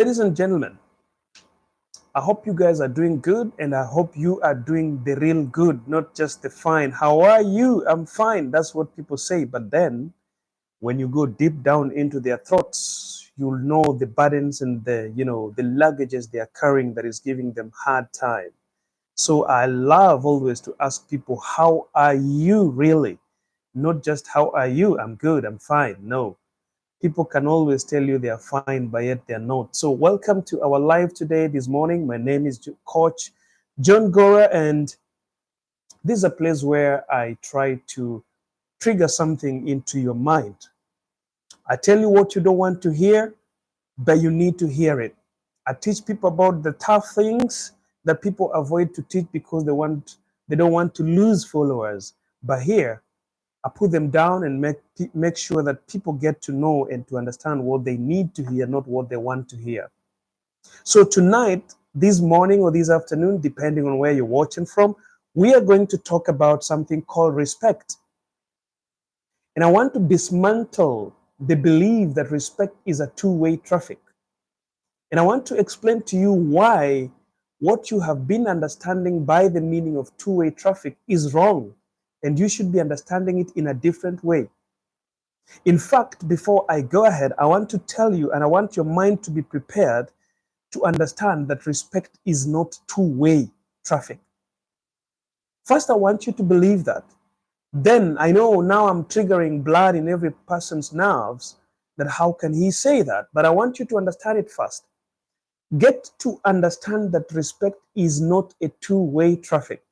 Ladies and gentlemen, I hope you guys are doing good and I hope you are doing the real good, not just the fine. How are you? I'm fine. That's what people say. But then when you go deep down into their thoughts, you'll know the burdens and the luggages they are carrying that is giving them hard time. So I love always to ask people, how are you really? Not just how are you? I'm good. I'm fine. No. People can always tell you they are fine, but yet they're not. So, welcome to our live today, this morning. My name is Coach John Gora, and this is a place where I try to trigger something into your mind. I tell you what you don't want to hear, but you need to hear it. I teach people about the tough things that people avoid to teach because they don't want to lose followers. But here, I put them down and make sure that people get to know and to understand what they need to hear, not what they want to hear. So tonight, this morning or this afternoon, depending on where you're watching from, we are going to talk about something called respect. And I want to dismantle the belief that respect is a two-way traffic. And I want to explain to you why what you have been understanding by the meaning of two-way traffic is wrong. And you should be understanding it in a different way. In fact, before I go ahead, I want to tell you, and I want your mind to be prepared to understand that respect is not two-way traffic. First, I want you to believe that. Then, I know now I'm triggering blood in every person's nerves, that how can he say that? But I want you to understand it first. Get to understand that respect is not a two-way traffic.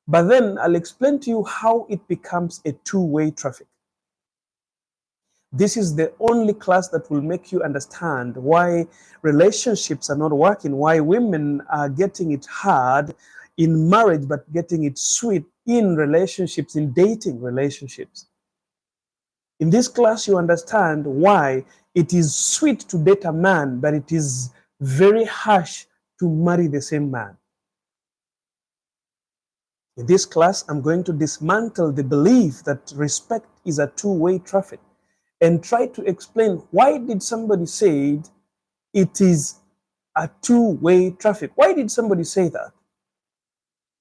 But then I'll explain to you how it becomes a two-way traffic. This is the only class that will make you understand why relationships are not working, why women are getting it hard in marriage, but getting it sweet in relationships, in dating relationships. In this class, you understand why it is sweet to date a man, but it is very harsh to marry the same man. In this class, I'm going to dismantle the belief that respect is a two-way traffic and try to explain why did somebody say it is a two-way traffic. Why did somebody say that?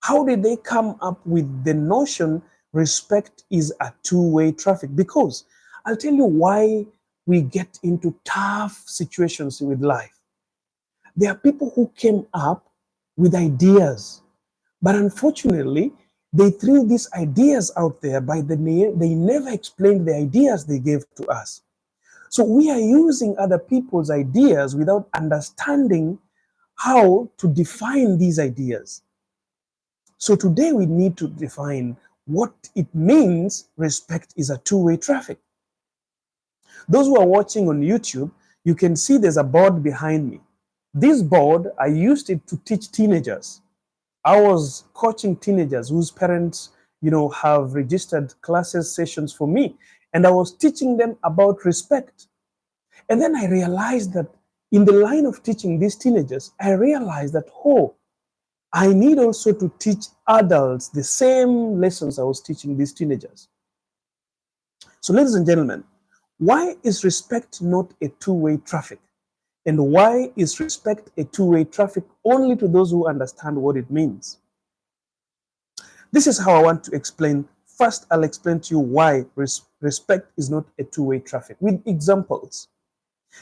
How did they come up with the notion respect is a two-way traffic? Because I'll tell you why we get into tough situations with life. There are people who came up with ideas, but unfortunately, they threw these ideas out there, but they never explained the ideas they gave to us. So we are using other people's ideas without understanding how to define these ideas. So today we need to define what it means respect is a two-way traffic. Those who are watching on YouTube, you can see there's a board behind me. This board, I used it to teach teenagers. I was coaching teenagers whose parents, have registered classes, sessions for me, and I was teaching them about respect. And then I realized that in the line of teaching these teenagers, I realized that, I need also to teach adults the same lessons I was teaching these teenagers. So, ladies and gentlemen, why is respect not a two-way traffic? And why is respect a two-way traffic only to those who understand what it means? This is how I want to explain. First, I'll explain to you why respect is not a two-way traffic with examples.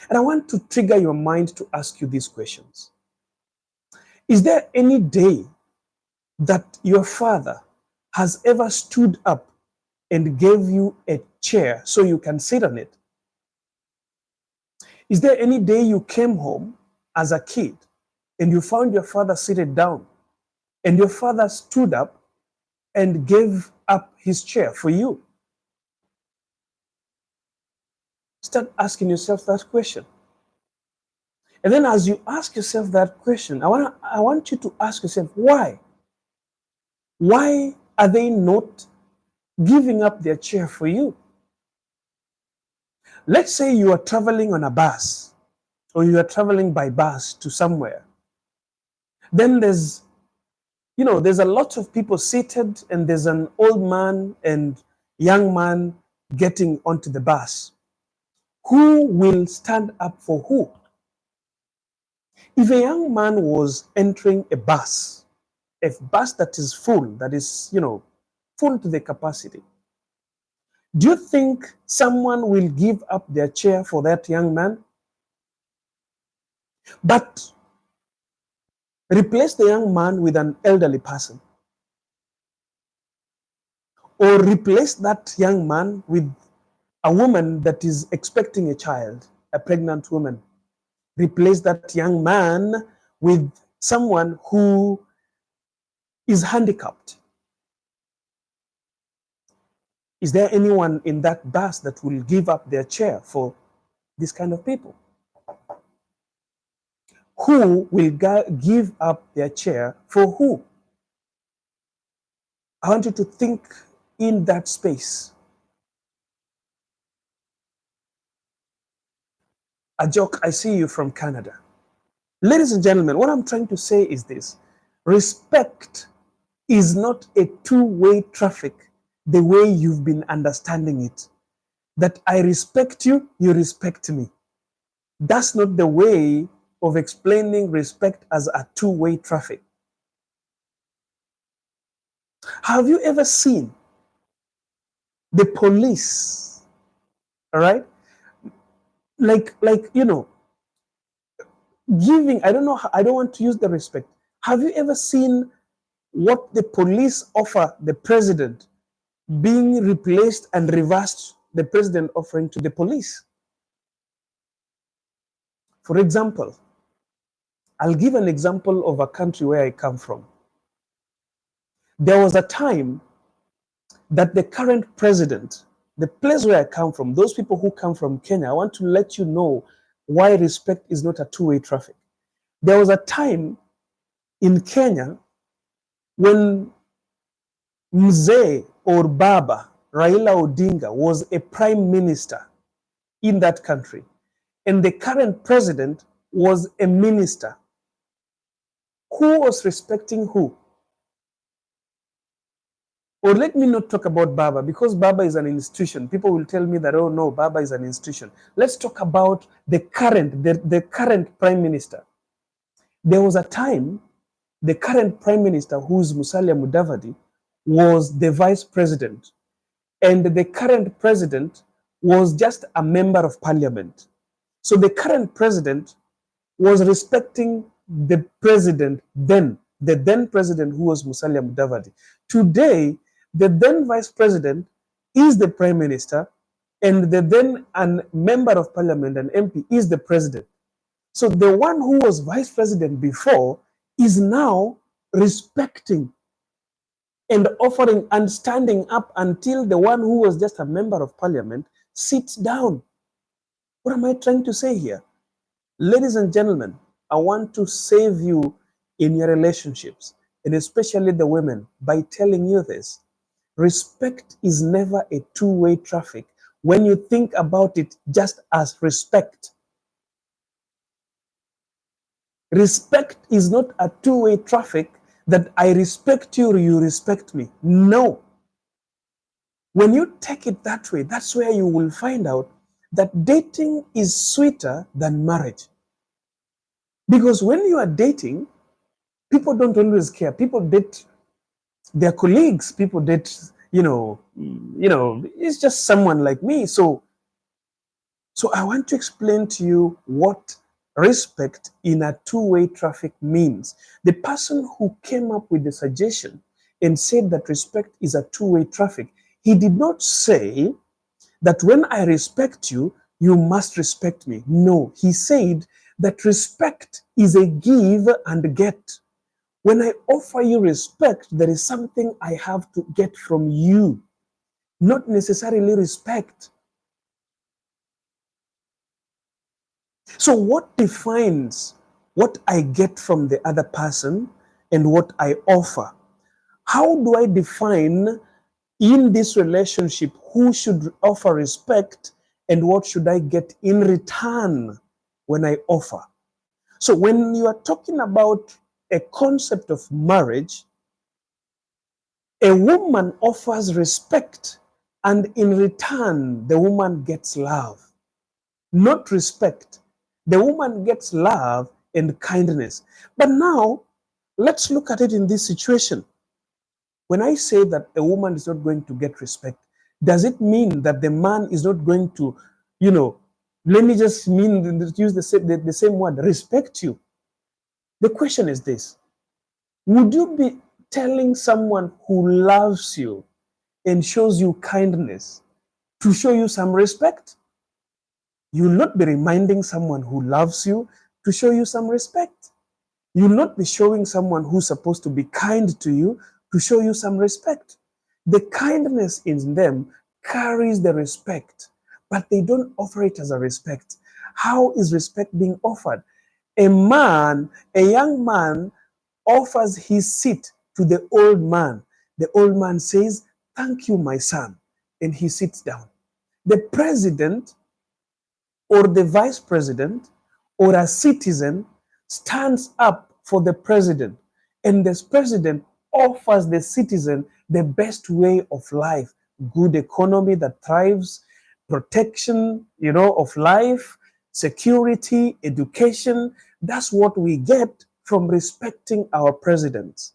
And I want to trigger your mind to ask you these questions. Is there any day that your father has ever stood up and gave you a chair so you can sit on it? Is there any day you came home as a kid and you found your father seated down and your father stood up and gave up his chair for you? Start asking yourself that question. And then as you ask yourself that question, I want you to ask yourself, why? Why are they not giving up their chair for you? Let's say you are traveling on a bus or you are traveling by bus to somewhere. Then there's a lot of people seated and there's an old man and young man getting onto the bus. Who will stand up for who? If a young man was entering a bus that is full, that is, full to the capacity, do you think someone will give up their chair for that young man? But replace the young man with an elderly person, or replace that young man with a woman that is expecting a child, a pregnant woman. Replace that young man with someone who is handicapped. Is there anyone in that bus that will give up their chair for this kind of people? Who will give up their chair for who? I want you to think in that space. A joke, I see you from Canada. Ladies and gentlemen, what I'm trying to say is this: respect is not a two-way traffic the way you've been understanding it. That I respect you, you respect me. That's not the way of explaining respect as a two-way traffic. Have you ever seen the police, all right? Like, giving, I don't know, I don't want to use the respect. Have you ever seen what the police offer the president being replaced and reversed the president offering to the police? For example, I'll give an example of a country where I come from. There was a time that the current president, the place where I come from, those people who come from Kenya, I want to let you know why respect is not a two-way traffic. There was a time in Kenya when Mzee or Baba Raila Odinga was a prime minister in that country, and the current president was a minister. Who was respecting who? Or let me not talk about Baba, because Baba is an institution. People will tell me that, oh no, Baba is an institution. Let's talk about the current prime minister. There was a time the current prime minister, who is Musalia Mudavadi, was the vice president. And the current president was just a member of parliament. So the current president was respecting the president then, the then president, who was Musalia Mudavadi. Today, the then vice president is the prime minister, and the then member of parliament, an MP, is the president. So the one who was vice president before is now respecting and offering and standing up until the one who was just a member of parliament sits down. What am I trying to say here? Ladies and gentlemen, I want to save you in your relationships, and especially the women, by telling you this. Respect is never a two-way traffic when you think about it just as respect. Respect is not a two-way traffic that I respect you or you respect me. No. When you take it that way, that's where you will find out that dating is sweeter than marriage. Because when you are dating, people don't always care. People date their colleagues. People date, it's just someone like me. So I want to explain to you what respect in a two-way traffic means. The person who came up with the suggestion and said that respect is a two-way traffic, he did not say that when I respect you, you must respect me. No, he said that respect is a give and get. When I offer you respect, there is something I have to get from you, not necessarily respect. So what defines what I get from the other person and what I offer? How do I define in this relationship who should offer respect and what should I get in return when I offer? So when you are talking about a concept of marriage, a woman offers respect, and in return, the woman gets love, not respect. The woman gets love and kindness. But now, let's look at it in this situation. When I say that a woman is not going to get respect, does it mean that the man is not going to, let me just use the same word, respect you? The question is this: would you be telling someone who loves you and shows you kindness to show you some respect? You will not be reminding someone who loves you to show you some respect. You will not be showing someone who's supposed to be kind to you to show you some respect. The kindness in them carries the respect, but they don't offer it as a respect. How is respect being offered? A young man, offers his seat to the old man. The old man says, "Thank you, my son," and he sits down. The president or the vice president or a citizen stands up for the president, and this president offers the citizen the best way of life, good economy that thrives, protection, of life, security, education. That's what we get from respecting our presidents.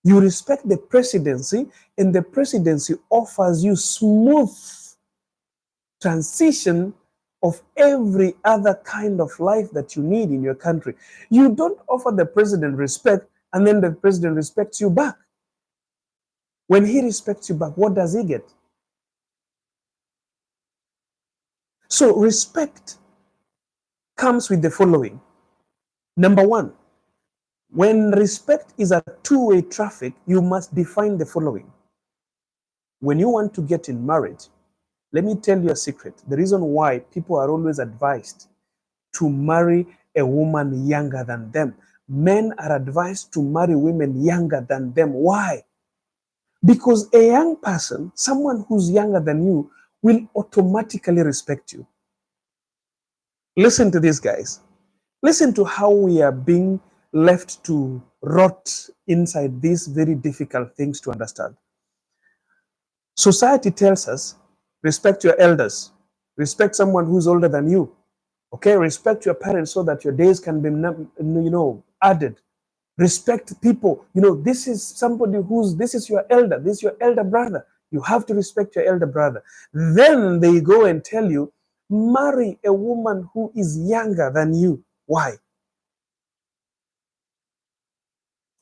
You respect the presidency, and the presidency offers you smooth transition of every other kind of life that you need in your country. You don't offer the president respect and then the president respects you back. When he respects you back, what does he get? So respect comes with the following. Number one, when respect is a two-way traffic, you must define the following. When you want to get in marriage, let me tell you a secret. The reason why people are always advised to marry a woman younger than them. Men are advised to marry women younger than them. Why? Because a young person, someone who's younger than you, will automatically respect you. Listen to this, guys. Listen to how we are being left to rot inside these very difficult things to understand. Society tells us, respect your elders, respect someone who's older than you. Okay, respect your parents so that your days can be, added. Respect people. This is somebody this is your elder, this is your elder brother. You have to respect your elder brother. Then they go and tell you, marry a woman who is younger than you. Why?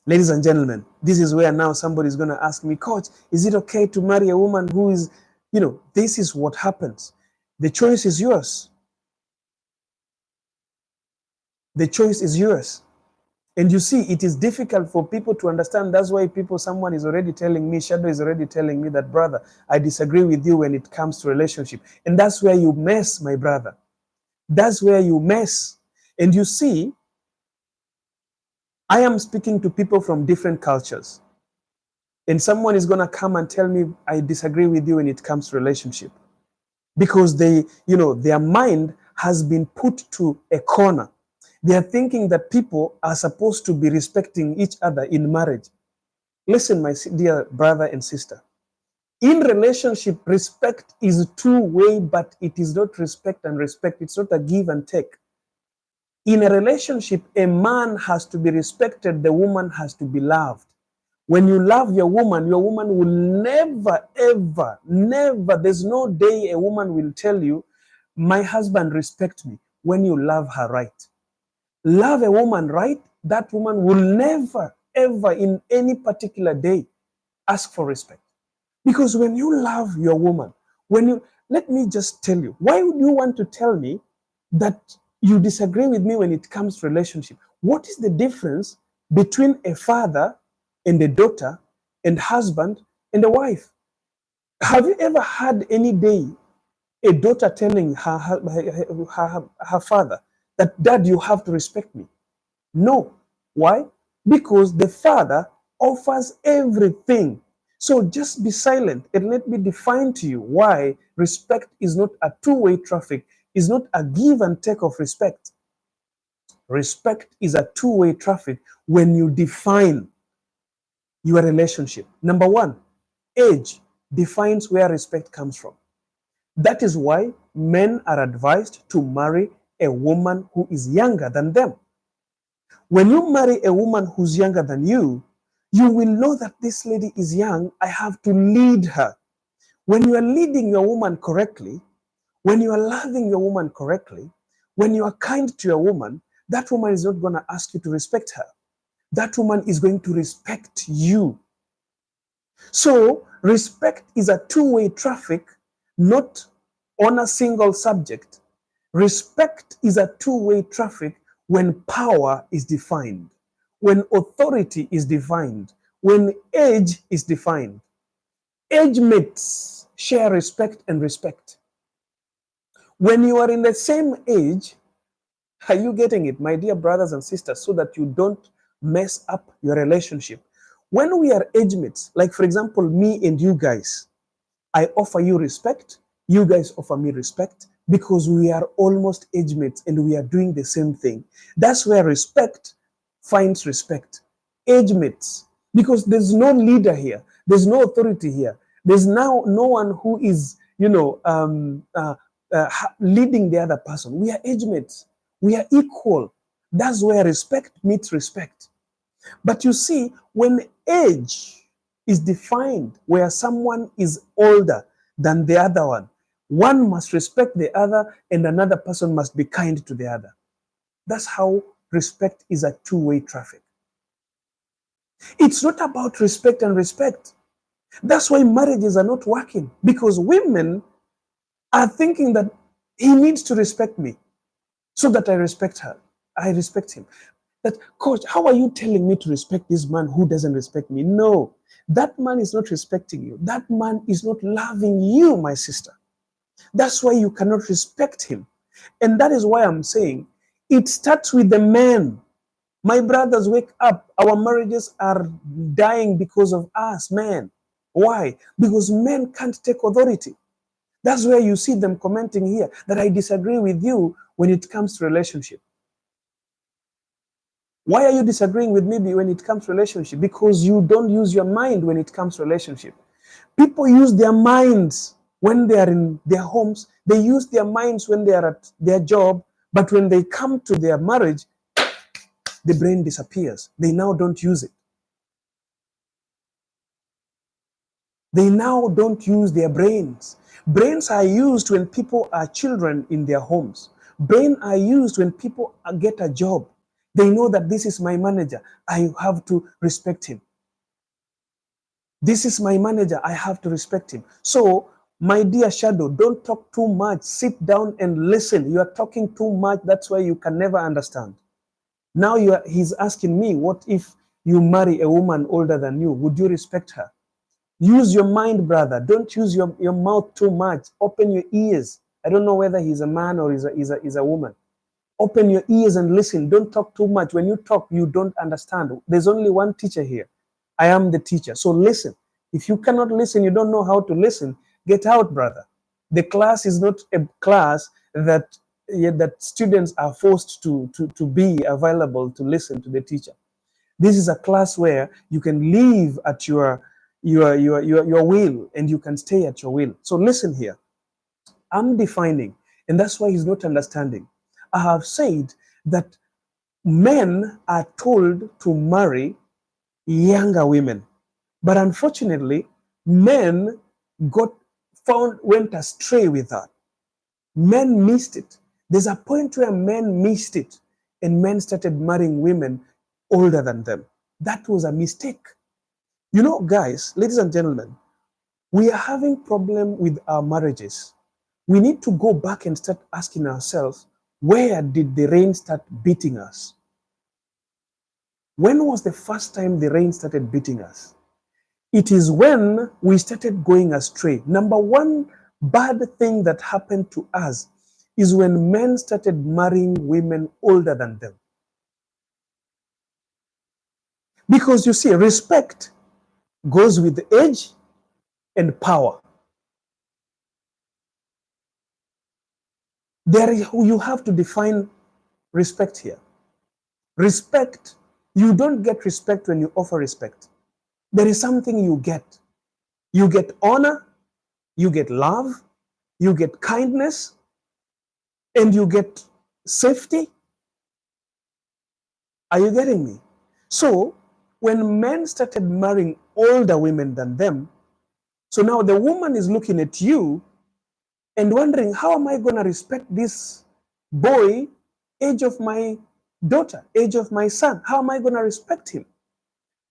Ladies and gentlemen, this is where now somebody is going to ask me, Coach, is it okay to marry a woman who is, this is what happens. The choice is yours. The choice is yours. And you see, it is difficult for people to understand. That's why someone is already telling me, Shadow is already telling me that, brother, I disagree with you when it comes to relationship. And that's where you mess, my brother. That's where you mess. And you see, I am speaking to people from different cultures. And someone is going to come and tell me, I disagree with you when it comes to relationship. Because their mind has been put to a corner. They are thinking that people are supposed to be respecting each other in marriage. Listen, my dear brother and sister. In relationship, respect is two-way, but it is not respect and respect. It's not a give and take. In a relationship, a man has to be respected. The woman has to be loved. When you love your woman will never, ever, never, there's no day a woman will tell you, my husband respects me, when you love her right. Love a woman right, that woman will never, ever, in any particular day, ask for respect. Because when you love your woman, let me just tell you, why would you want to tell me that you disagree with me when it comes to relationship? What is the difference between a father and a daughter and husband and a wife? Have you ever had any day a daughter telling her father that, Dad, you have to respect me? No. Why? Because the father offers everything. So just be silent and let me define to you why respect is not a two-way traffic, is not a give and take of respect. Respect is a two-way traffic when you define your relationship. Number one, age defines where respect comes from. That is why men are advised to marry a woman who is younger than them. When you marry a woman who's younger than you will know that this lady is young. I have to lead her. When you are leading your woman correctly, when you are loving your woman correctly, when you are kind to your woman, that woman is not going to ask you to respect her. That woman is going to respect you. So respect is a two-way traffic, not on a single subject. Respect is a two-way traffic when power is defined, when authority is defined, when age is defined. Age mates share respect and respect. When you are in the same age, are you getting it, my dear brothers and sisters, so that you don't mess up your relationship? When we are age mates, like for example, me and you guys, I offer you respect, you guys offer me respect because we are almost age mates and we are doing the same thing. That's where respect finds respect. Age mates, because there's no leader here, there's no authority here, there's now no one who is, leading the other person. We are age mates, we are equal. That's where respect meets respect. But you see, when age is defined where someone is older than the other one must respect the other and another person must be kind to the other. That's how respect is a two-way traffic. It's not about respect and respect. That's why marriages are not working, because women are thinking that he needs to respect me so that I respect her. I respect him. That, coach, how are you telling me to respect this man who doesn't respect me? No, that man is not respecting you. That man is not loving you, my sister. That's why you cannot respect him. And that is why I'm saying it starts with the man. My brothers, wake up. Our marriages are dying because of us, men. Why? Because men can't take authority. That's where you see them commenting here that I disagree with you when it comes to relationship. Why are you disagreeing with me when it comes to relationship? Because you don't use your mind when it comes to relationship. People use their minds when they are in their homes. They use their minds when they are at their job. But when they come to their marriage, the brain disappears. They now don't use it. They now don't use their brains. Brains are used when people are children in their homes. Brains are used when people get a job. They know that this is my manager. I have to respect him. This is my manager. I have to respect him. So, my dear shadow, don't talk too much. Sit down and listen. You are talking too much. That's why you can never understand. Now he's asking me, what if you marry a woman older than you? Would you respect her? Use your mind, brother. Don't use your mouth too much. Open your ears. I don't know whether he's a man or is a woman. Open your ears and listen. Don't talk too much. When you talk, you don't understand. There's only one teacher here. I am the teacher. So listen. If you cannot listen, you don't know how to listen, get out, brother. The class is not a class that students are forced to be available to listen to the teacher. This is a class where you can leave at your will and you can stay at your will. So listen here. I'm defining, and that's why he's not understanding. I have said that men are told to marry younger women. But unfortunately, men went astray with that. Men missed it. There's a point where men missed it and men started marrying women older than them. That was a mistake. You know, guys, ladies and gentlemen, we are having problem with our marriages. We need to go back and start asking ourselves, where did the rain start beating us? When was the first time the rain started beating us? It is when we started going astray. Number one bad thing that happened to us is when men started marrying women older than them. Because you see, respect goes with age and power. You have to define respect here. Respect, you don't get respect when you offer respect. There is something you get. You get honor, you get love, you get kindness, and you get safety. Are you getting me? So when men started marrying older women than them, so now the woman is looking at you and wondering, how am I going to respect this boy, age of my daughter, age of my son? How am I going to respect him?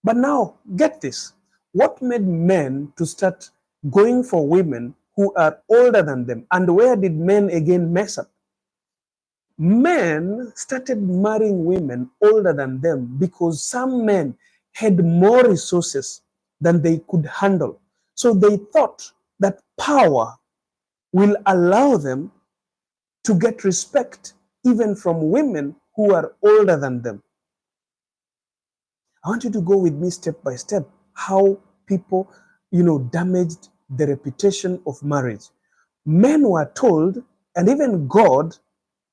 But now, get this. What made men to start going for women who are older than them? And where did men again mess up? Men started marrying women older than them because some men had more resources than they could handle. So they thought that power will allow them to get respect even from women who are older than them. I want you to go with me step by step how people, damaged the reputation of marriage. Men were told, and even God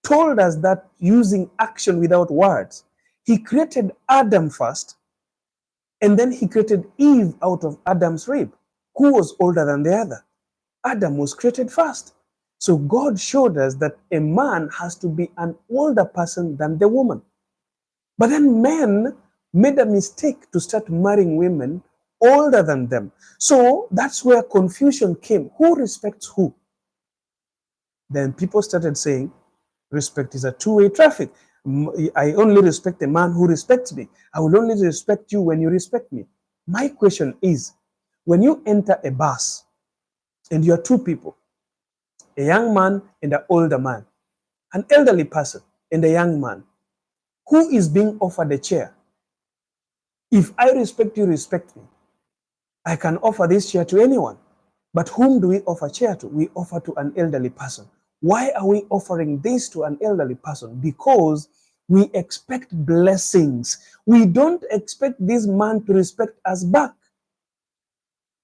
told us that using action without words. He created Adam first, and then he created Eve out of Adam's rib. Who was older than the other? Adam was created first. So God showed us that a man has to be an older person than the woman. But then men made a mistake to start marrying women older than them. So that's where confusion came. Who respects who? Then people started saying, respect is a two-way traffic. I only respect a man who respects me. I will only respect you when you respect me. My question is, when you enter a bus and you are two people, a young man and an older man, an elderly person and a young man, who is being offered a chair? If I respect you, respect me, I can offer this chair to anyone. But whom do we offer chair to? We offer to an elderly person. Why are we offering this to an elderly person? Because we expect blessings. We don't expect this man to respect us back.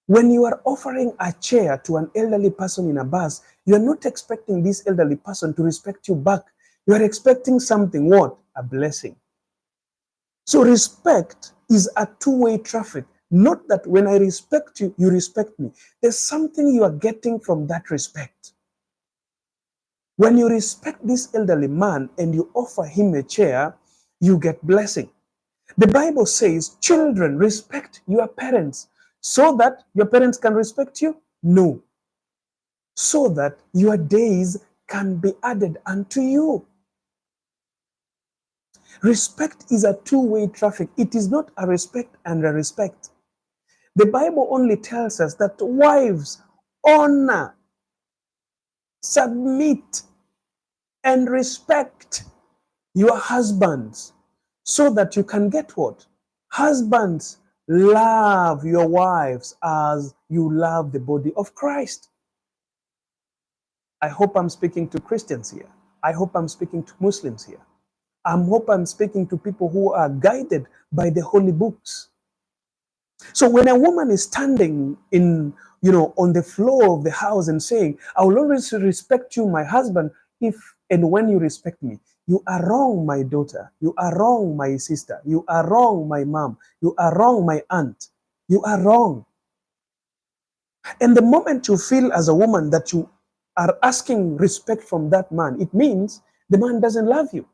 When you are offering a chair to an elderly person in a bus, you are not expecting this elderly person to respect you back. You are expecting something, what? A blessing. So respect is a two-way traffic. Not that when I respect you, you respect me. There's something you are getting from that respect. When you respect this elderly man and you offer him a chair, you get blessing. The Bible says, children, respect your parents so that your parents can respect you? No. So that your days can be added unto you. Respect is a two-way traffic. It is not a respect and a respect. The Bible only tells us that wives honor, submit, and respect your husbands so that you can get what? Husbands, love your wives as you love the body of Christ. I hope I'm speaking to Christians here. I hope I'm speaking to Muslims here. I hope I'm speaking to people who are guided by the holy books. So when a woman is standing on the floor of the house and saying, I will always respect you, my husband, if and when you respect me, you are wrong, my daughter. You are wrong, my sister. You are wrong, my mom. You are wrong, my aunt. You are wrong. And the moment you feel as a woman that you are asking respect from that man, it means the man doesn't love you.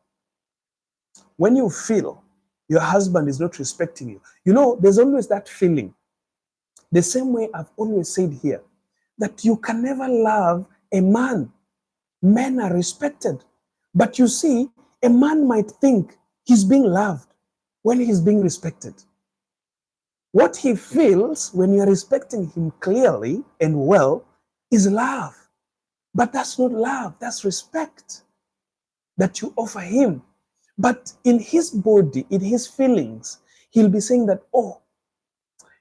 When you feel your husband is not respecting you, there's always that feeling. The same way I've always said here, that you can never love a man. Men are respected. But you see, a man might think he's being loved when he's being respected. What he feels when you're respecting him clearly and well is love. But that's not love, that's respect that you offer him. But in his body, in his feelings, he'll be saying that, oh,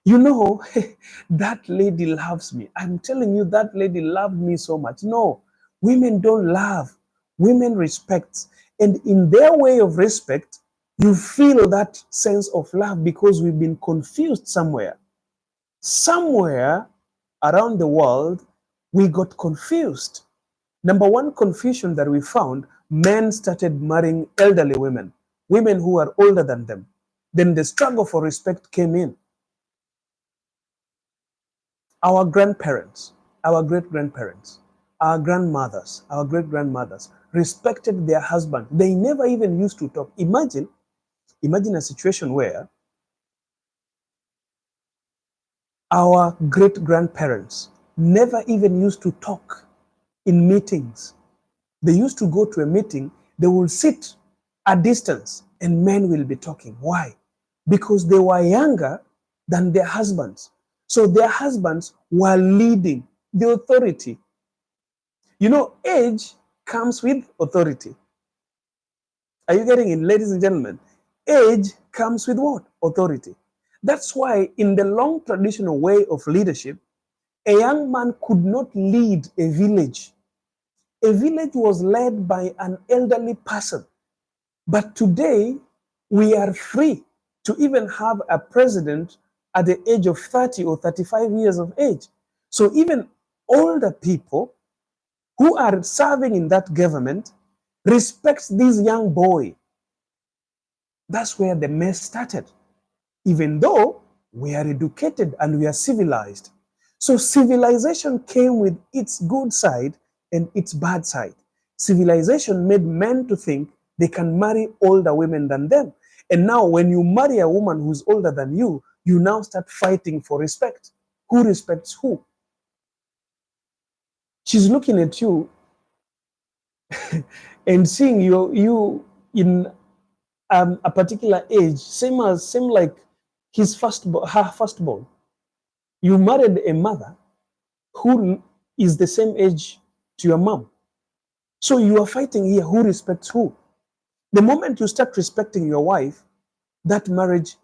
that lady loves me. I'm telling you, that lady loved me so much. No, women don't love. Women respect. And in their way of respect, you feel that sense of love because we've been confused somewhere. Somewhere around the world, we got confused. Number one confusion that we found, men started marrying elderly women, women who are older than them. Then the struggle for respect came in. Our grandparents, our great-grandparents, our grandmothers, our great-grandmothers respected their husband. They never even used to talk. Imagine Imagine a situation where our great-grandparents never even used to talk in meetings. They used to go to a meeting, they will sit at distance and men will be talking. Why? Because they were younger than their husbands. So their husbands were leading the authority. You know, age comes with authority. Are you getting it, ladies and gentlemen? Age comes with what? Authority. That's why in the long traditional way of leadership, a young man could not lead a village. A village was led by an elderly person. But today, we are free to even have a president at the age of 30 or 35 years of age. So even older people who are serving in that government respects this young boy. That's where the mess started. Even though we are educated and we are civilized. So civilization came with its good side and its bad side. Civilization made men to think they can marry older women than them. And now when you marry a woman who's older than you now start fighting for respect. Who respects who? She's looking at you and seeing you in a particular age, same like her firstborn. You married a mother who is the same age to your mom. So you are fighting here who respects who. The moment you start respecting your wife, that marriage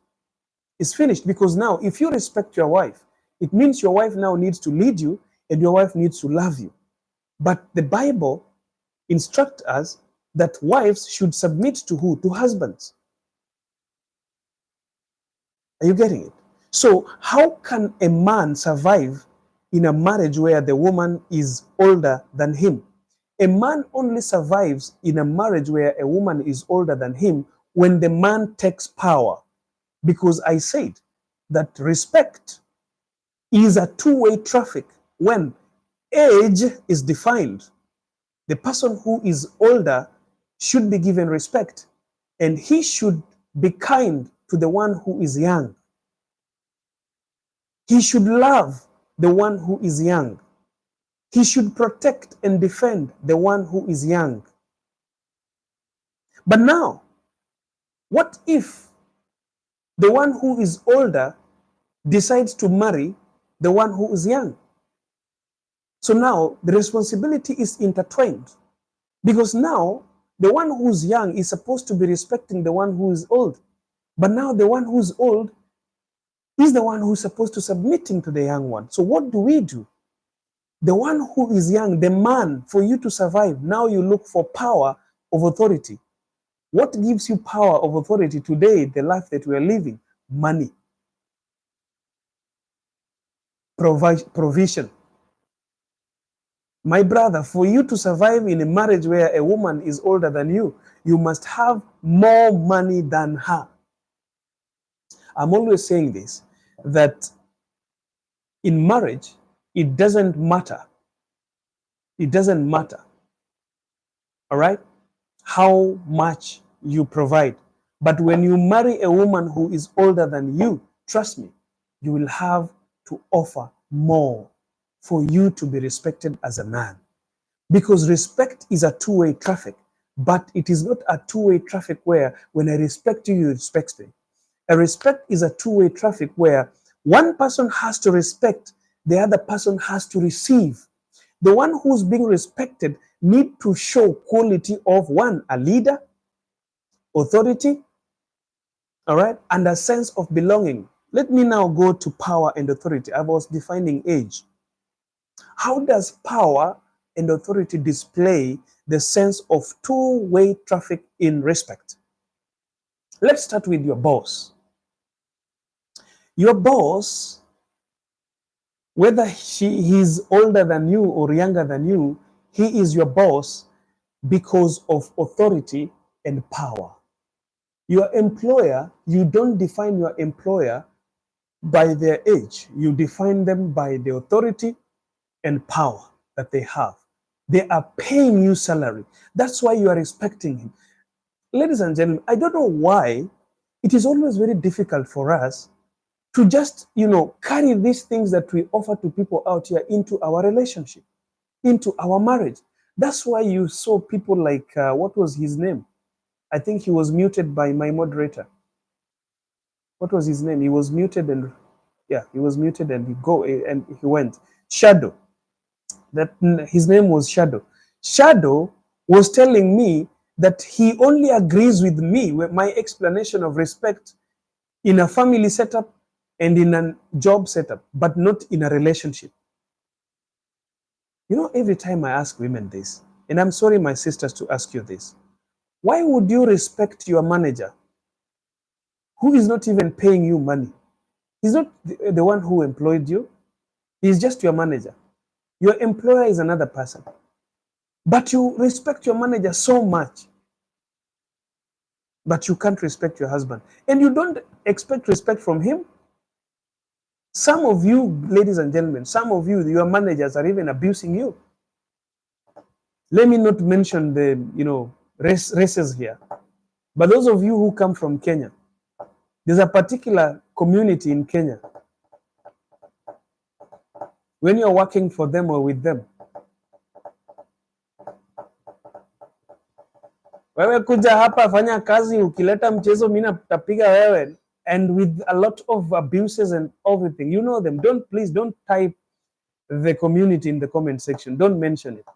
is finished. Because now, if you respect your wife, it means your wife now needs to lead you and your wife needs to love you. But the Bible instructs us that wives should submit to who? To husbands. Are you getting it? So how can a man survive in a marriage where the woman is older than him? A man only survives in a marriage where a woman is older than him when the man takes power. Because I said that respect is a two-way traffic. When age is defined, the person who is older should be given respect, and he should be kind to the one who is young. He should love the one who is young. He should protect and defend the one who is young. But now, what if the one who is older decides to marry the one who is young? So now the responsibility is intertwined, because now the one who's young is supposed to be respecting the one who is old. But now the one who's old is the one who's supposed to submitting to the young one. So what do? The one who is young, the man, for you to survive, now you look for power of authority. What gives you power of authority today, the life that we are living? Money. Provision. My brother, for you to survive in a marriage where a woman is older than you must have more money than her. I'm always saying this, that in marriage, it doesn't matter. It doesn't matter, all right, how much you provide. But when you marry a woman who is older than you, trust me, you will have to offer more for you to be respected as a man. Because respect is a two-way traffic, but it is not a two-way traffic where when I respect you, you respect me. A respect is a two-way traffic where one person has to respect, the other person has to receive. The one who's being respected need to show quality of one, a leader, authority, all right, and a sense of belonging. Let me now go to power and authority. I was defining age. How does power and authority display the sense of two-way traffic in respect? Let's start with your boss. Your boss, whether he's older than you or younger than you, he is your boss because of authority and power. Your employer, you don't define your employer by their age. You define them by the authority and power that they have. They are paying you salary. That's why you are respecting him. Ladies and gentlemen, I don't know why it is always very difficult for us to just, carry these things that we offer to people out here into our relationship, into our marriage. That's why you saw people like, what was his name? I think he was muted by my moderator. What was his name? He was muted and, he was muted and he went. Shadow. His name was Shadow. Shadow was telling me that he only agrees with me with my explanation of respect in a family setup and in a job setup, but not in a relationship. Every time I ask women this, and I'm sorry, my sisters, to ask you this, why would you respect your manager who is not even paying you money? He's not the one who employed you. He's just your manager. Your employer is another person. But you respect your manager so much, but you can't respect your husband. And you don't expect respect from him. Some of you, ladies and gentlemen, some of you, your managers are even abusing you. Let me not mention the, races here. But those of you who come from Kenya, there's a particular community in Kenya. When you're working for them or with them, wewe kuja hapa fanya kazi, ukileta mchezo mimi nitapiga wewe, and with a lot of abuses and everything. You know them. Please don't type the community in the comment section. Don't mention it.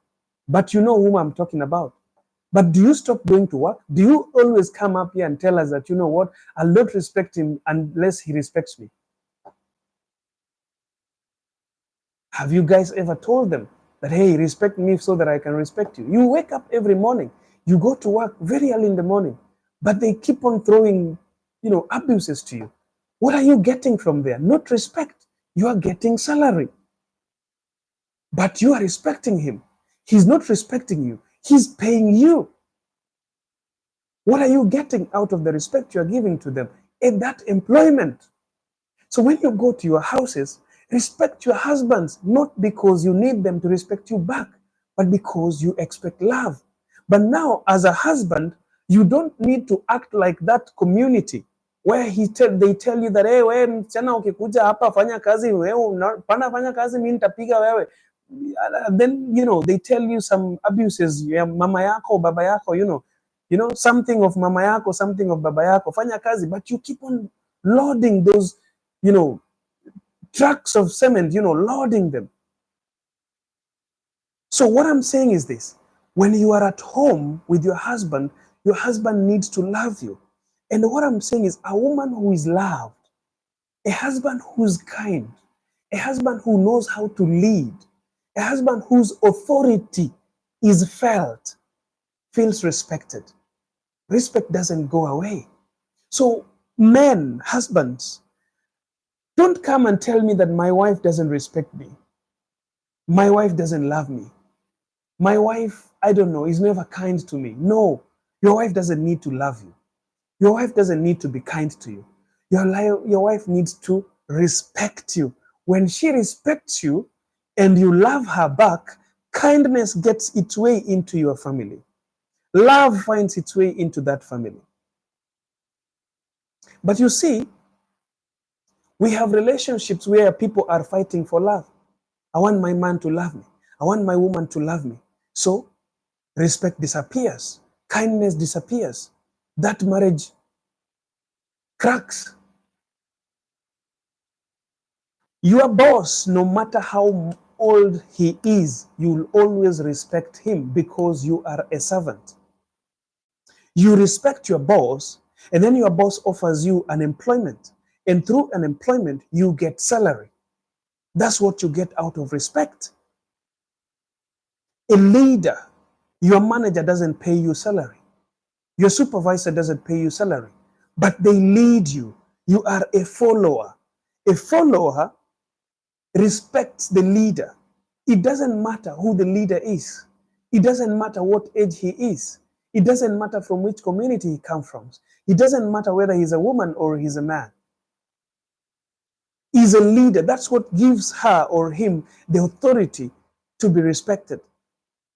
But you know whom I'm talking about. But do you stop going to work? Do you always come up here and tell us that, you know what, I'll not respect him unless he respects me? Have you guys ever told them that, hey, respect me so that I can respect you? You wake up every morning, you go to work very early in the morning, but they keep on throwing, abuses to you. What are you getting from there? Not respect. You are getting salary. But you are respecting him. He's not respecting you. He's paying you. What are you getting out of the respect you are giving to them in that employment? So when you go to your houses, respect your husbands, not because you need them to respect you back, but because you expect love. But now, as a husband, you don't need to act like that community where they tell you that, hey, wewe msichana ukikuja hapa fanya kazi, wewe pana fanya kazi, mimi nitapiga wewe. Then, they tell you some abuses, mama yako, baba yako, something of mama yako, something of baba yako, fanya kazi, but you keep on loading those, trucks of cement, loading them. So what I'm saying is this: when you are at home with your husband needs to love you. And what I'm saying is, a woman who is loved, a husband who's kind, a husband who knows how to lead, a husband whose authority is felt, feels respected. Respect doesn't go away. So men, husbands, don't come and tell me that my wife doesn't respect me. My wife doesn't love me. My wife, I don't know, is never kind to me. No, your wife doesn't need to love you. Your wife doesn't need to be kind to you. Your wife needs to respect you. When she respects you and you love her back, kindness gets its way into your family. Love finds its way into that family. But you see, we have relationships where people are fighting for love. I want my man to love me. I want my woman to love me. So respect disappears. Kindness disappears. That marriage cracks. Your boss, no matter how old he is, you'll always respect him because you are a servant. You respect your boss, and then your boss offers you an employment. And through an employment, you get salary. That's what you get out of respect. A leader, your manager doesn't pay you salary. Your supervisor doesn't pay you salary, but they lead you. You are a follower. A follower respects the leader. It doesn't matter who the leader is. It doesn't matter what age he is. It doesn't matter from which community he comes from. It doesn't matter whether he's a woman or he's a man. He's a leader. That's what gives her or him the authority to be respected.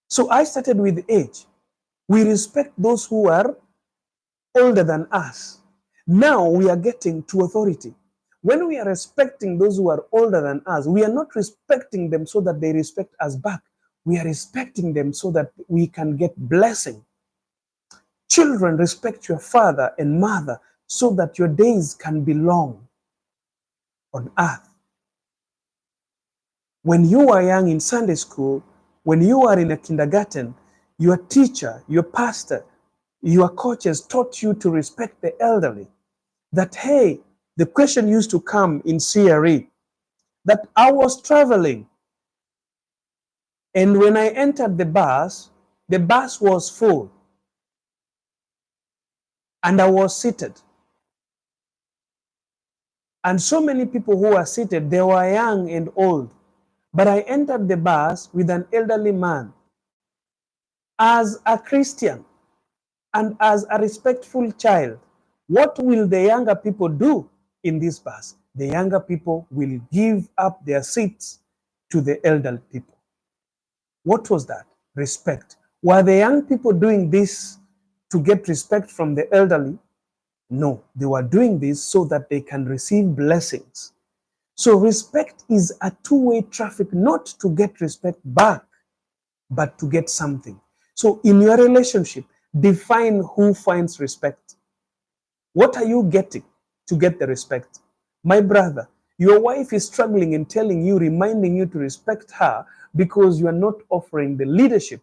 So I started with age. We respect those who are older than us. Now we are getting to authority. When we are respecting those who are older than us, we are not respecting them so that they respect us back. We are respecting them so that we can get blessing. Children, respect your father and mother so that your days can be long on earth. When you are young in Sunday school, when you are in a kindergarten, your teacher, your pastor, your coaches taught you to respect the elderly. That, hey, the question used to come in CRE that I was traveling, and when I entered the bus was full, and I was seated. And so many people who were seated, they were young and old. But I entered the bus with an elderly man. As a Christian and as a respectful child, what will the younger people do in this bus? The younger people will give up their seats to the elderly people. What was that? Respect. Were the young people doing this to get respect from the elderly? No, they were doing this so that they can receive blessings. So respect is a two-way traffic, not to get respect back, but to get something. So in your relationship, define who finds respect. What are you getting to get the respect? My brother, your wife is struggling and telling you, reminding you to respect her because you are not offering the leadership.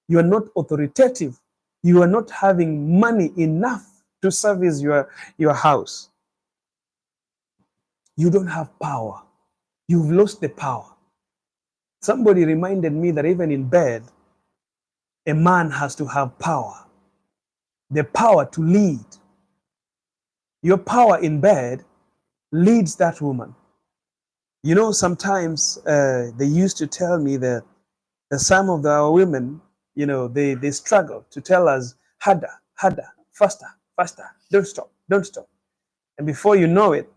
You are not authoritative. You are not having money enough to service your house. You don't have power. You've lost the power. Somebody reminded me that even in bed, a man has to have power. The power to lead. Your power in bed leads that woman. You know, sometimes they used to tell me that some of our women, you know, they struggle to tell us, harder, harder, faster, faster, don't stop, don't stop. And before you know it,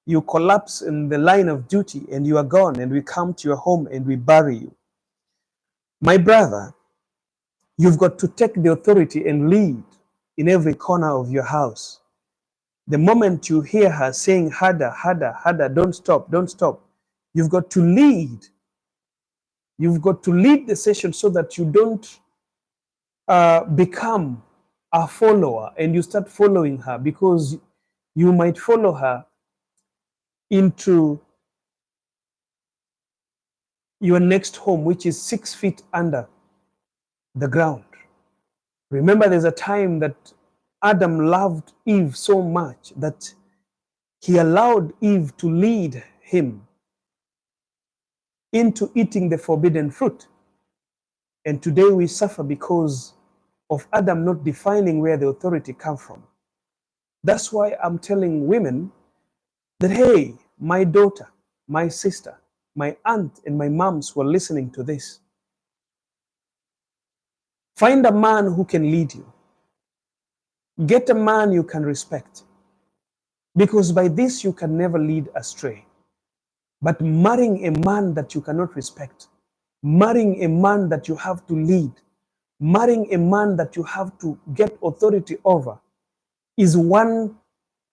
you collapse in the line of duty and you are gone, and we come to your home and we bury you. My brother, you've got to take the authority and lead in every corner of your house. The moment you hear her saying harder, harder, harder, don't stop, don't stop, you've got to lead. You've got to lead the session so that you don't become a follower and you start following her, because you might follow her into your next home, which is 6 feet under the ground. Remember, there's a time that Adam loved Eve so much that he allowed Eve to lead him into eating the forbidden fruit. And today we suffer because of Adam not defining where the authority comes from. That's why I'm telling women that, hey, my daughter, my sister, my aunt, and my moms who are listening to this, find a man who can lead you. Get a man you can respect, because by this you can never lead astray. But marrying a man that you cannot respect, marrying a man that you have to lead, marrying a man that you have to get authority over, is one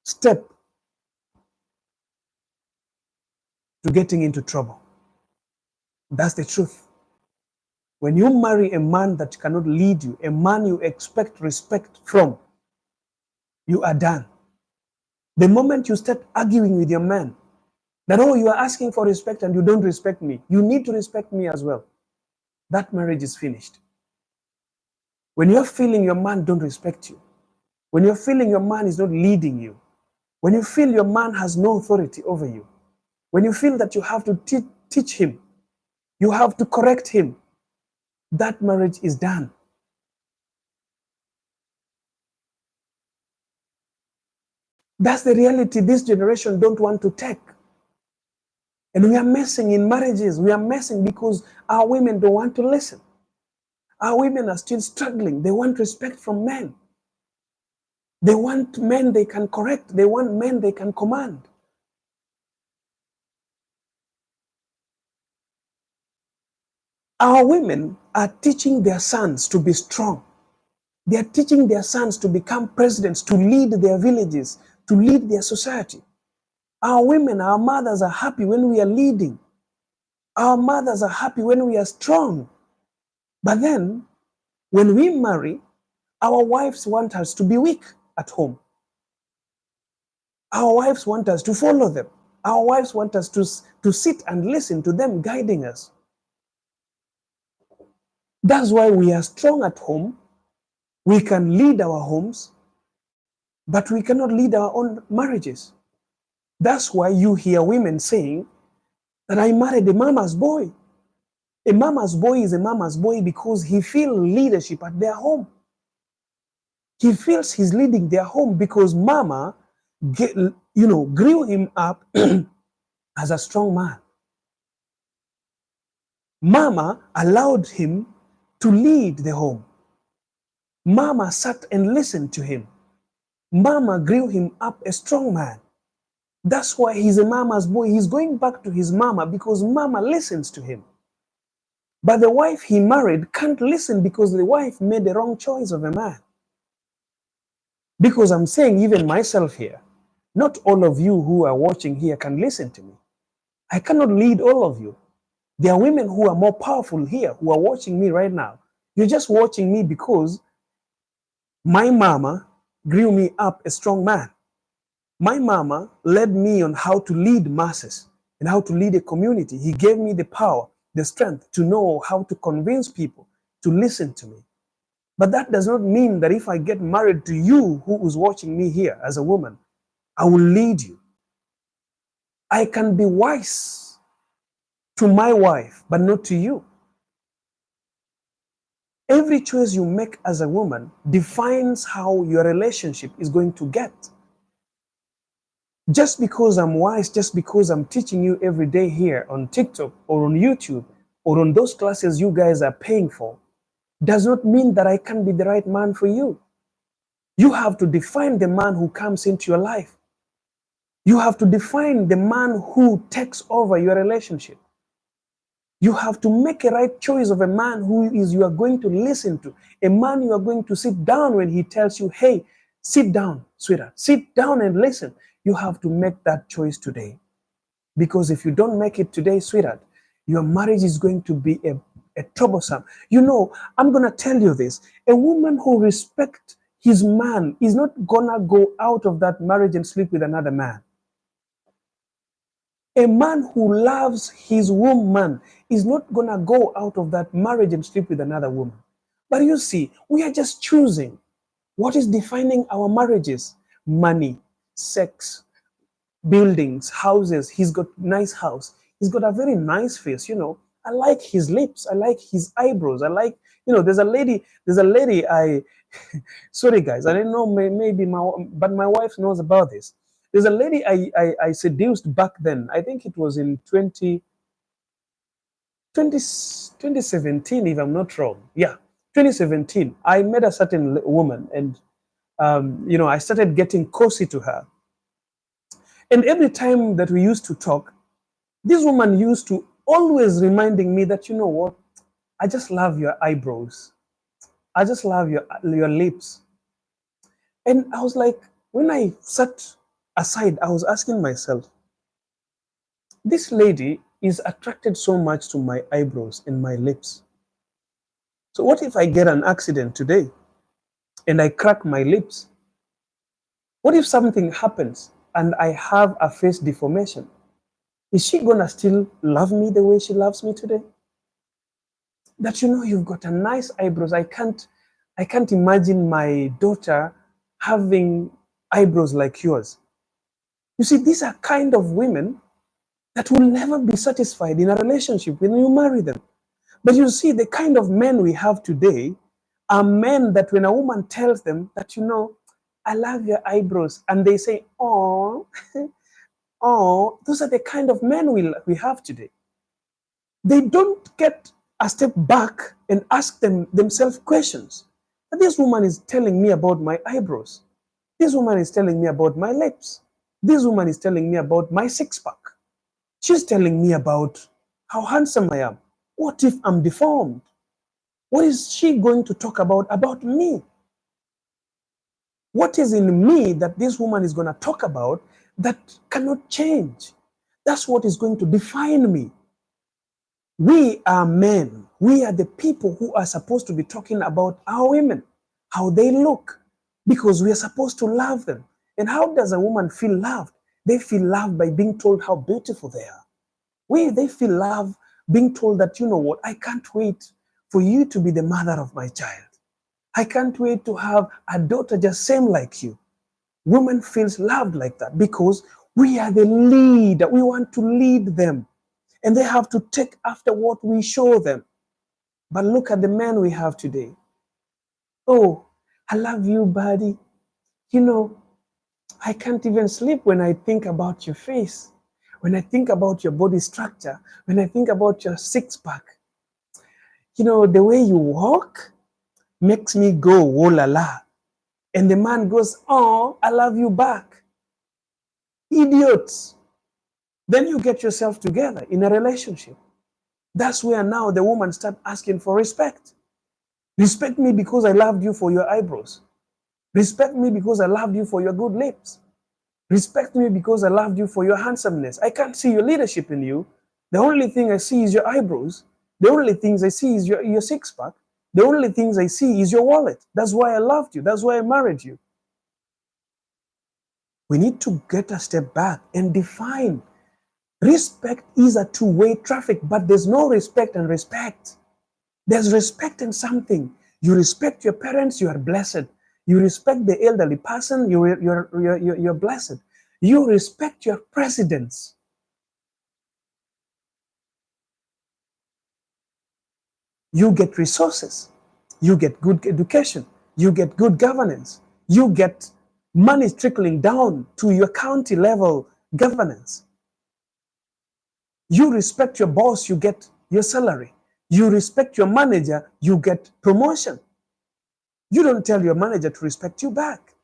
step to getting into trouble. That's the truth. When you marry a man that cannot lead you, a man you expect respect from, you are done. The moment you start arguing with your man, that, oh, you are asking for respect and you don't respect me, you need to respect me as well, that marriage is finished. When you're feeling your man don't respect you, when you're feeling your man is not leading you, when you feel your man has no authority over you, when you feel that you have to teach him, you have to correct him, that marriage is done. That's the reality this generation don't want to take. And we are messing in marriages. We are messing because our women don't want to listen. Our women are still struggling. They want respect from men. They want men they can correct. They want men they can command. Our women are teaching their sons to be strong. They are teaching their sons to become presidents, to lead their villages, to lead their society. Our women, our mothers are happy when we are leading. Our mothers are happy when we are strong. But then, when we marry, our wives want us to be weak at home. Our wives want us to follow them. Our wives want us to sit and listen to them guiding us. That's why we are strong at home. We can lead our homes, but we cannot lead our own marriages. That's why you hear women saying that I married a mama's boy. A mama's boy is a mama's boy because he feels leadership at their home. He feels he's leading their home because mama, grew him up as a strong man. Mama allowed him to lead the home. Mama sat and listened to him. Mama grew him up a strong man. That's why he's a mama's boy. He's going back to his mama because mama listens to him. But the wife he married can't listen because the wife made the wrong choice of a man. Because I'm saying, even myself here, not all of you who are watching here can listen to me. I cannot lead all of you. There are women who are more powerful here who are watching me right now. You're just watching me because my mama grew me up a strong man. My mama led me on how to lead masses and how to lead a community. He gave me the power, the strength to know how to convince people to listen to me. But that does not mean that if I get married to you who is watching me here as a woman, I will lead you. I can be wise to my wife, but not to you. Every choice you make as a woman defines how your relationship is going to get. Just because I'm wise, just because I'm teaching you every day here on TikTok or on YouTube or on those classes you guys are paying for, does not mean that I can be the right man for you. You have to define the man who comes into your life. You have to define the man who takes over your relationship. You have to make a right choice of a man who is you are going to listen to, a man you are going to sit down when he tells you, hey, sit down, sweetheart, sit down and listen. You have to make that choice today. Because if you don't make it today, sweetheart, your marriage is going to be a troublesome. You know, I'm going to tell you this. A woman who respects his man is not going to go out of that marriage and sleep with another man. A man who loves his woman is not going to go out of that marriage and sleep with another woman. But you see, we are just choosing. What is defining our marriages? Money, sex, buildings, houses. He's got a nice house. He's got a very nice face, you know. I like his lips. I like his eyebrows. I like, you know, there's a lady sorry guys, I don't know, maybe but my wife knows about this. There's a lady I seduced back then. I think it was in 2017, if I'm not wrong. Yeah, 2017. I met a certain woman and, I started getting cozy to her. And every time that we used to talk, this woman used to always reminding me that, you know what, I just love your eyebrows. I just love your lips. And I was like, when I sat aside, I was asking myself, this lady is attracted so much to my eyebrows and my lips. So what if I get an accident today and I crack my lips? What if something happens and I have a face deformation? Is she gonna still love me the way she loves me today? That, you know, you've got a nice eyebrows. I can't imagine my daughter having eyebrows like yours. You see, these are kind of women that will never be satisfied in a relationship when you marry them. But you see, the kind of men we have today are men that when a woman tells them that, you know, I love your eyebrows, and they say, oh, oh, those are the kind of men we have today. They don't get a step back and ask themselves questions. This woman is telling me about my eyebrows. This woman is telling me about my lips. This woman is telling me about my six-pack. She's telling me about how handsome I am. What if I'm deformed? What is she going to talk about me? What is in me that this woman is going to talk about that cannot change? That's what is going to define me. We are men. We are the people who are supposed to be talking about our women, how they look, because we are supposed to love them. And how does a woman feel loved? They feel loved by being told how beautiful they are. They feel love being told that, you know what, I can't wait for you to be the mother of my child. I can't wait to have a daughter just same like you. Women feels loved like that because we are the leader. We want to lead them. And they have to take after what we show them. But look at the men we have today. Oh, I love you, buddy. You know, I can't even sleep when I think about your face, when I think about your body structure, when I think about your six pack. You know, the way you walk makes me go, oh la la. And the man goes, oh, I love you back. Idiots. Then you get yourself together in a relationship. That's where now the woman start asking for respect. Respect me because I loved you for your eyebrows. Respect me because I loved you for your good lips. Respect me because I loved you for your handsomeness. I can't see your leadership in you. The only thing I see is your eyebrows. The only things I see is your six pack. The only things I see is your wallet. That's why I loved you. That's why I married you. We need to get a step back and define. Respect is a two-way traffic, but there's no respect and respect. There's respect in something. You respect your parents, you are blessed. You respect the elderly person, you're blessed. You respect your presidents. You get resources. You get good education. You get good governance. You get money trickling down to your county level governance. You respect your boss, you get your salary. You respect your manager, you get promotion. You don't tell your manager to respect you back.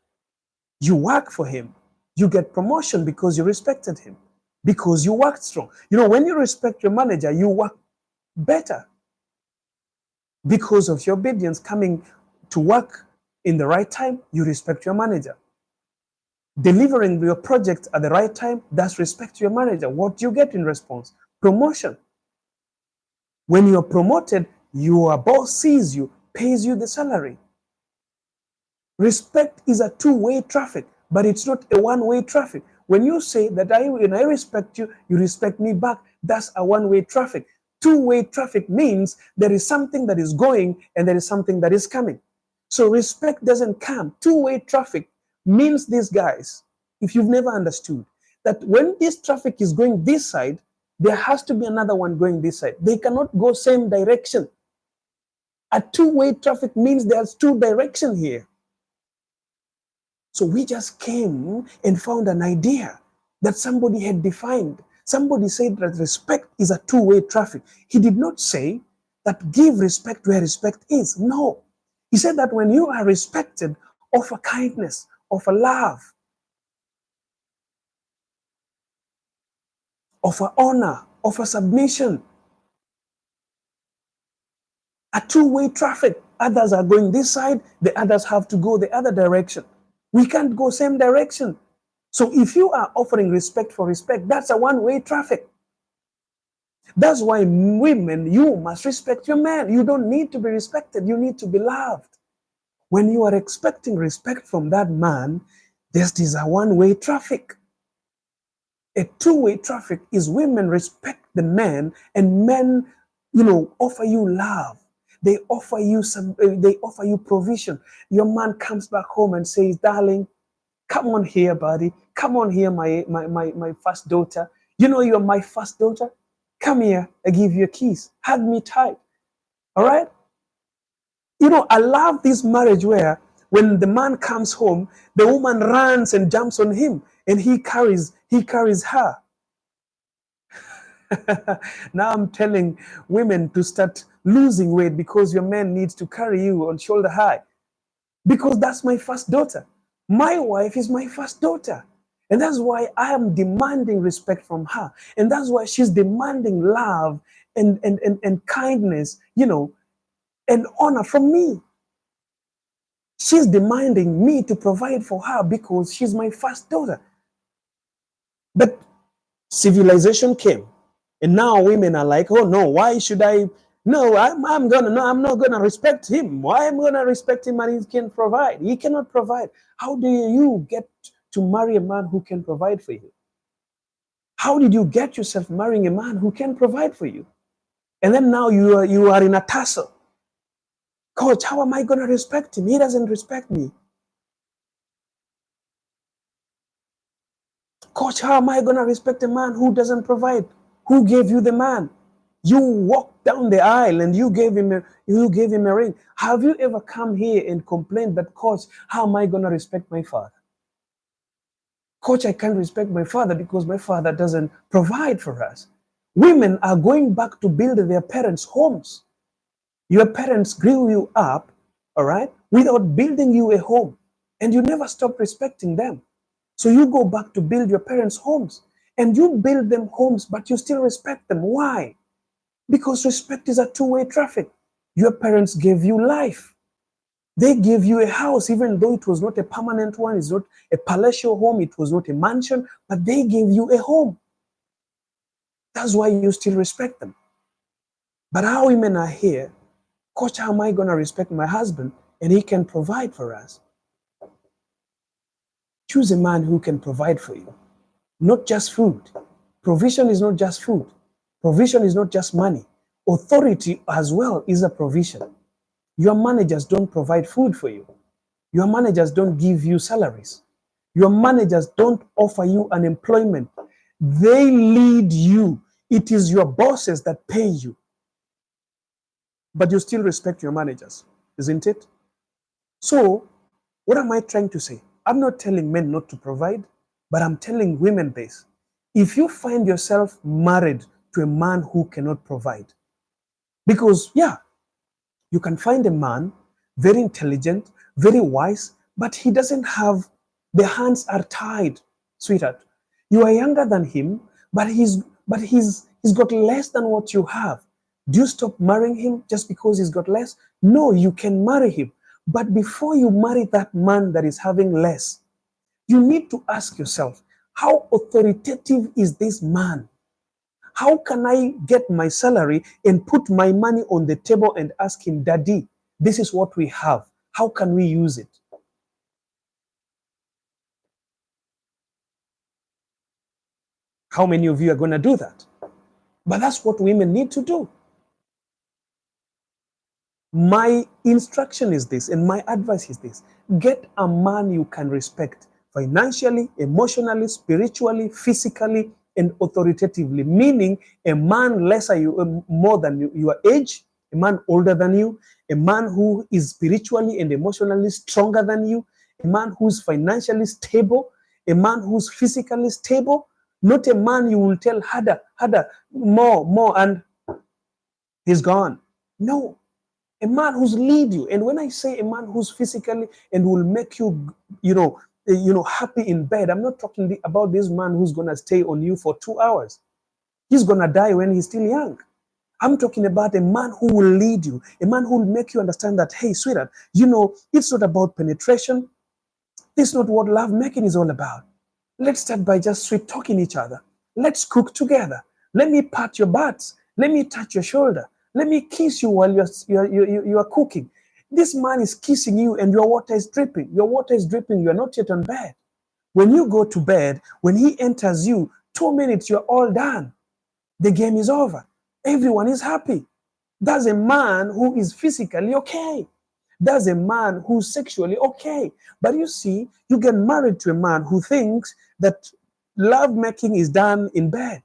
You work for him. You get promotion because you respected him, because you worked strong. You know, when you respect your manager, you work better because of your obedience coming to work in the right time. You respect your manager. Delivering your project at the right time, that's respect to your manager. What do you get in response? Promotion. When you're promoted, your boss sees you, pays you the salary. Respect is a two-way traffic, but it's not a one-way traffic. When you say that when I respect you, you respect me back, that's a one-way traffic. Two-way traffic means there is something that is going and there is something that is coming. So respect doesn't come. Two-way traffic means this, guys, if you've never understood, that when this traffic is going this side, there has to be another one going this side. They cannot go same direction. A two-way traffic means there's two directions here. So we just came and found an idea that somebody had defined. Somebody said that respect is a two-way traffic. He did not say that give respect where respect is. No. He said that when you are respected, offer kindness, offer love, offer honor, offer submission. A two-way traffic. Others are going this side, the others have to go the other direction. We can't go same direction. So if you are offering respect for respect, that's a one-way traffic. That's why women, you must respect your man. You don't need to be respected. You need to be loved. When you are expecting respect from that man, this is a one-way traffic. A two-way traffic is women respect the man and men, offer you love. They offer you provision. Your man comes back home and says, darling, come on here, buddy. Come on here, my first daughter. You know you're my first daughter. Come here, I give you a kiss. Hug me tight. All right? I love this marriage where when the man comes home, the woman runs and jumps on him and he carries her. Now I'm telling women to start losing weight because your man needs to carry you on shoulder high. Because that's my first daughter. My wife is my first daughter. And that's why I am demanding respect from her. And that's why she's demanding love and kindness, and honor from me. She's demanding me to provide for her because she's my first daughter. But civilization came, and now women are like, oh no, why should I? No, I'm not gonna respect him. Why am I gonna respect him and he can provide? He cannot provide. How do you get to marry a man who can provide for you? How did you get yourself marrying a man who can provide for you? And then now you are in a tussle. Coach, how am I gonna respect him? He doesn't respect me. Coach, how am I gonna respect a man who doesn't provide? Who gave you the man? You walked down the aisle and you gave him a ring. Have you ever come here and complained that, Coach, how am I gonna respect my father? Coach, I can't respect my father because my father doesn't provide for us. Women are going back to build their parents' homes. Your parents grew you up, all right, without building you a home, and you never stop respecting them. So you go back to build your parents' homes, and you build them homes, but you still respect them. Why? Because respect is a two-way traffic. Your parents gave you life. They gave you a house, even though it was not a permanent one, it's not a palatial home, it was not a mansion, but they gave you a home. That's why you still respect them. But our women are here, Coach, how am I going to respect my husband and he can provide for us? Choose a man who can provide for you, not just food. Provision is not just food. Provision is not just money. Authority as well is a provision. Your managers don't provide food for you. Your managers don't give you salaries. Your managers don't offer you an employment. They lead you. It is your bosses that pay you. But you still respect your managers, isn't it? So, what am I trying to say? I'm not telling men not to provide, but I'm telling women this. If you find yourself married to a man who cannot provide, because, yeah, you can find a man very intelligent, very wise, but he doesn't have, the hands are tied, sweetheart. You are younger than him, but he's got less than what you have. Do you stop marrying him just because he's got less? No, you can marry him. But before you marry that man that is having less, you need to ask yourself, how authoritative is this man? How can I get my salary and put my money on the table and ask him, Daddy, this is what we have. How can we use it? How many of you are going to do that? But that's what women need to do. My instruction is this, and my advice is this. Get a man you can respect financially, emotionally, spiritually, physically, and authoritatively. Meaning a man more than your age, a man older than you, a man who is spiritually and emotionally stronger than you, a man who's financially stable, a man who's physically stable, not a man you will tell, Hada, more, and he's gone. No, a man who's lead you. And when I say a man who's physically and will make you, happy in bed, I'm not talking about this man who's going to stay on you for 2 hours. He's going to die when he's still young. I'm talking about a man who will lead you, a man who will make you understand that, hey, sweetheart, it's not about penetration. This is not what love making is all about. Let's start by just sweet talking each other. Let's cook together. Let me pat your butts. Let me touch your shoulder. Let me kiss you while you are cooking. This man is kissing you and your water is dripping. Your water is dripping. You are not yet on bed. When you go to bed, when he enters you, 2 minutes, you're all done. The game is over. Everyone is happy. That's a man who is physically okay. That's a man who's sexually okay. But you see, you get married to a man who thinks that love making is done in bed.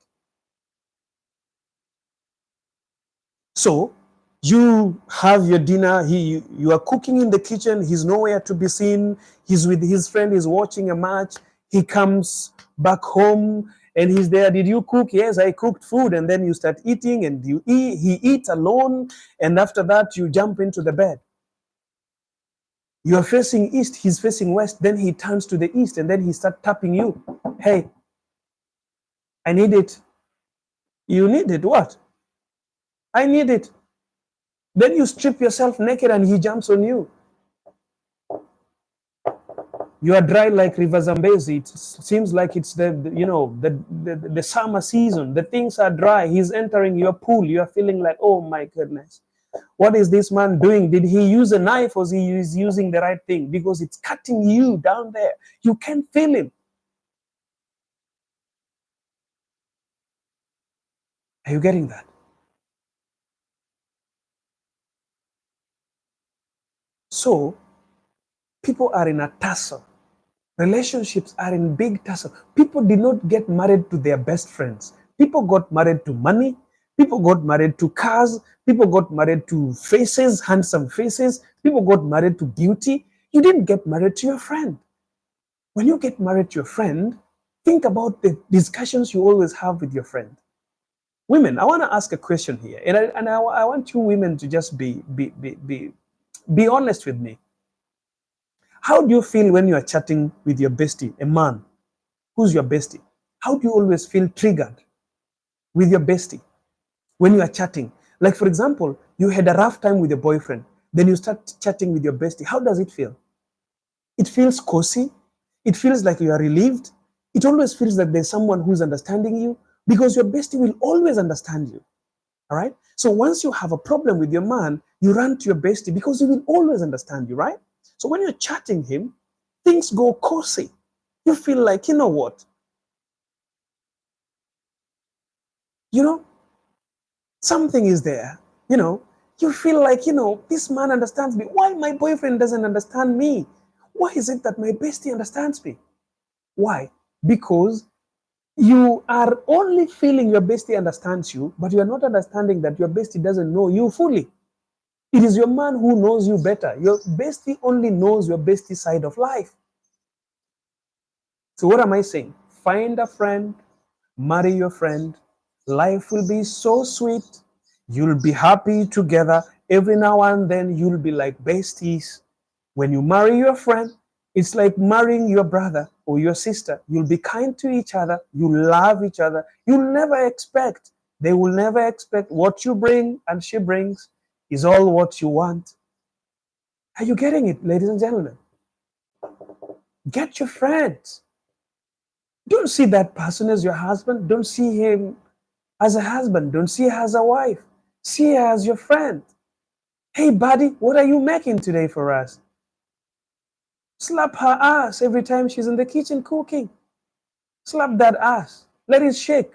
So you have your dinner, you are cooking in the kitchen, he's nowhere to be seen, he's with his friend, he's watching a match, he comes back home and he's there. Did you cook? Yes, I cooked food. And then you start eating and he eats alone, and after that you jump into the bed. You are facing east, he's facing west, then he turns to the east and then he starts tapping you. Hey, I need it. You need it, what? I need it. Then you strip yourself naked and he jumps on you. You are dry like River Zambezi. It seems like it's the summer season. The things are dry. He's entering your pool. You are feeling like, oh my goodness, what is this man doing? Did he use a knife or he is using the right thing? Because it's cutting you down there. You can't feel him. Are you getting that? So people are in a tussle. Relationships are in big tussle. People did not get married to their best friends. People got married to money. People got married to cars. People got married to faces, handsome faces. People got married to beauty. You didn't get married to your friend. When you get married to your friend, think about the discussions you always have with your friend. Women, I want to ask a question here, and I want you women to just be honest with me. How do you feel when you are chatting with your bestie, a man who's your bestie? How do you always feel triggered with your bestie when you are chatting? Like, for example, you had a rough time with your boyfriend, then you start chatting with your bestie. How does it feel? It feels cozy. It feels like you are relieved. It always feels like there's someone who's understanding you because your bestie will always understand you. All right. So once you have a problem with your man, you run to your bestie because he will always understand you, right? So when you're chatting him, things go cozy. You feel like, you know what? You know, something is there. You know, you feel like, this man understands me. Why my boyfriend doesn't understand me? Why is it that my bestie understands me? Why? Because you are only feeling your bestie understands you, but you are not understanding that your bestie doesn't know you fully. It is your man who knows you better. Your bestie only knows your bestie side of life. So what am I saying? Find a friend, marry your friend. Life will be so sweet. You'll be happy together. Every now and then you'll be like besties. When you marry your friend, it's like marrying your brother or your sister. You'll be kind to each other. You'll love each other. They will never expect what you bring and she brings is all what you want. Are you getting it, ladies and gentlemen? Get your friends. Don't see that person as your husband. Don't see him as a husband. Don't see her as a wife. See her as your friend. Hey, buddy, what are you making today for us? Slap her ass every time she's in the kitchen cooking. Slap that ass. Let it shake.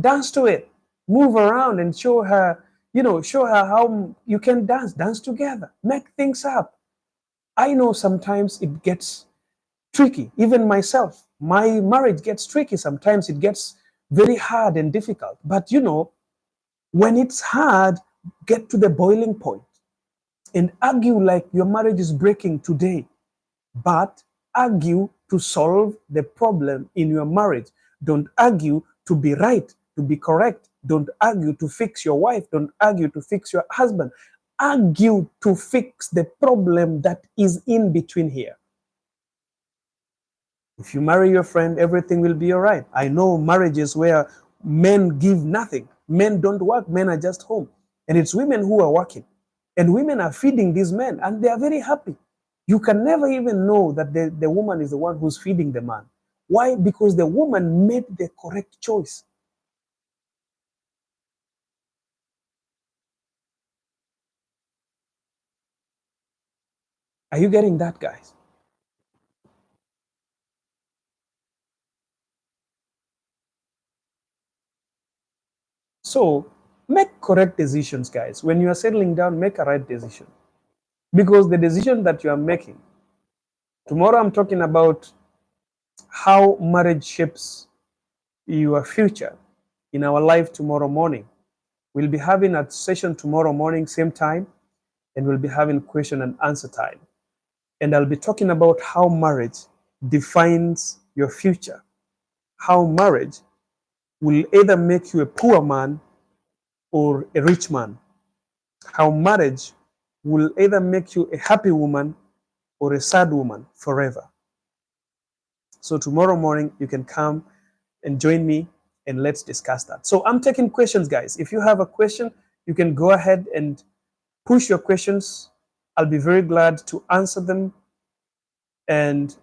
Dance to it. Move around and show her how you can dance. Dance together. Make things up. I know sometimes it gets tricky. Even myself, my marriage gets tricky. Sometimes it gets very hard and difficult. But when it's hard, get to the boiling point and argue like your marriage is breaking today. But argue to solve the problem in your marriage. Don't argue to be right, to be correct. Don't argue to fix your wife. Don't argue to fix your husband. Argue to fix the problem that is in between here. If you marry your friend, everything will be all right. I know marriages where men give nothing. Men don't work. Men are just home. And it's women who are working. And women are feeding these men and they are very happy. You can never even know that the woman is the one who's feeding the man. Why? Because the woman made the correct choice. Are you getting that, guys? So make correct decisions, guys. When you are settling down, make a right decision. Because the decision that you are making, tomorrow I'm talking about how marriage shapes your future in our life tomorrow morning. We'll be having a session tomorrow morning, same time, and we'll be having question and answer time. And I'll be talking about how marriage defines your future, how marriage will either make you a poor man or a rich man, how marriage will either make you a happy woman or a sad woman forever. So tomorrow morning, you can come and join me and let's discuss that. So I'm taking questions, guys. If you have a question, you can go ahead and push your questions. I'll be very glad to answer them. And